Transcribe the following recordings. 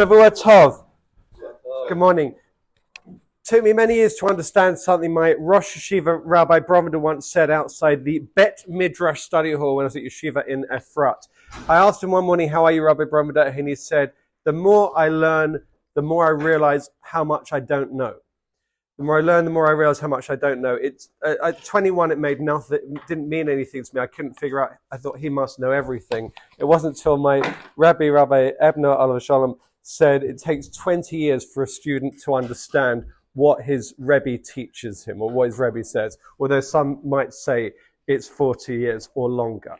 Shavua Tov. Good morning. Took me many years to understand something my Rosh Yeshiva Rabbi Bromender once said outside the Bet Midrash study hall when I was at Yeshiva in Efrat. I asked him one morning, "How are you, Rabbi Bromender?" And he said, "The more I learn, the more I realize how much I don't know. The more I learn, the more I realize how much I don't know." It's at 21, it made nothing. It didn't mean anything to me. I couldn't figure out. I thought he must know everything. It wasn't until my Rabbi Ebner Alav Shalom said it takes 20 years for a student to understand what his Rebbe teaches him or what his Rebbe says, although some might say it's 40 years or longer.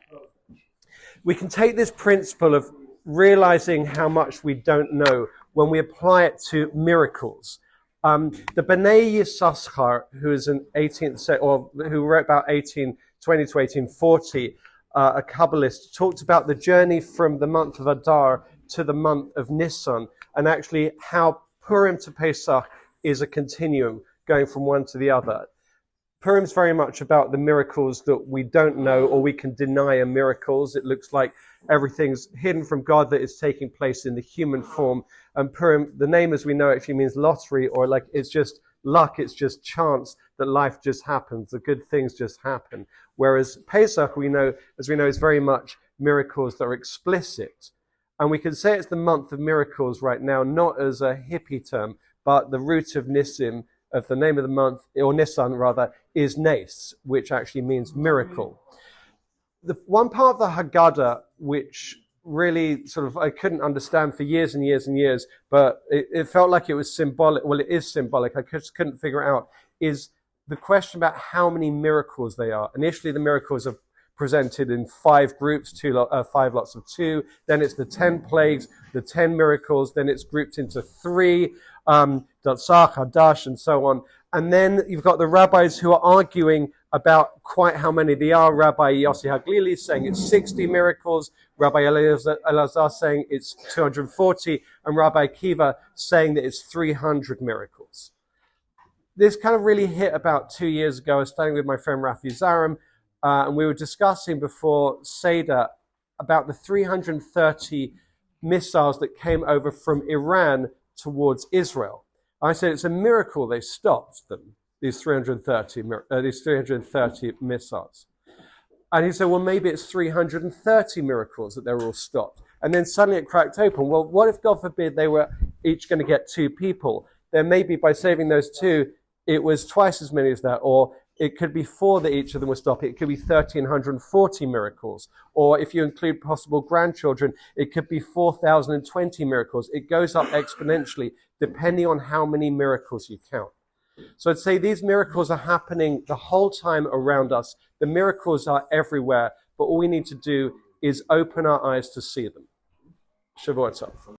We can take this principle of realizing how much we don't know when we apply it to miracles. The Bnei Yisachar, who is an 18th or who wrote about 1820 to 1840, a Kabbalist, talked about the journey from the month of Adar to the month of Nisan, and actually how Purim to Pesach is a continuum going from one to the other. Purim is very much about the miracles that we don't know or we can deny are miracles. It looks like everything's hidden from God that is taking place in the human form. And Purim, the name as we know it, actually means lottery, or like it's just luck, it's just chance that life just happens, the good things just happen. Whereas Pesach, as we know, is very much miracles that are explicit. And we can say it's the month of miracles right now, not as a hippie term, but the root of Nisim, of the name of the month, or Nisan rather, is Nes, which actually means miracle. The one part of the Haggadah, which really sort of I couldn't understand for years and years and years, but it felt like it was symbolic. Well, it is symbolic. I just couldn't figure it out. Is the question about how many miracles they are. Initially, the miracles are presented in 5 groups, 5 lots of 2. Then it's the 10 plagues, the 10 miracles. Then it's grouped into 3, Datzach, Hadash, and so on. And then you've got the rabbis who are arguing about quite how many they are. Rabbi Yossi Haglili saying it's 60 miracles, Rabbi Elazar saying it's 240, and Rabbi Akiva saying that it's 300 miracles. This kind of really hit about 2 years ago. I was studying with my friend Rafi Zaram, and we were discussing before Seder about the 330 missiles that came over from Iran towards Israel. I said it's a miracle they stopped them, these 330 missiles. And he said, well, maybe it's 330 miracles that they were all stopped. And then suddenly it cracked open. Well, what if, God forbid, they were each going to get 2 people? Then maybe by saving those 2, it was twice as many as that, or it could be 4 that each of them were stopped. It could be 1,340 miracles. Or if you include possible grandchildren, it could be 4,020 miracles. It goes up exponentially depending on how many miracles you count. So I'd say these miracles are happening the whole time around us. The miracles are everywhere, but all we need to do is open our eyes to see them. Shavua Tov.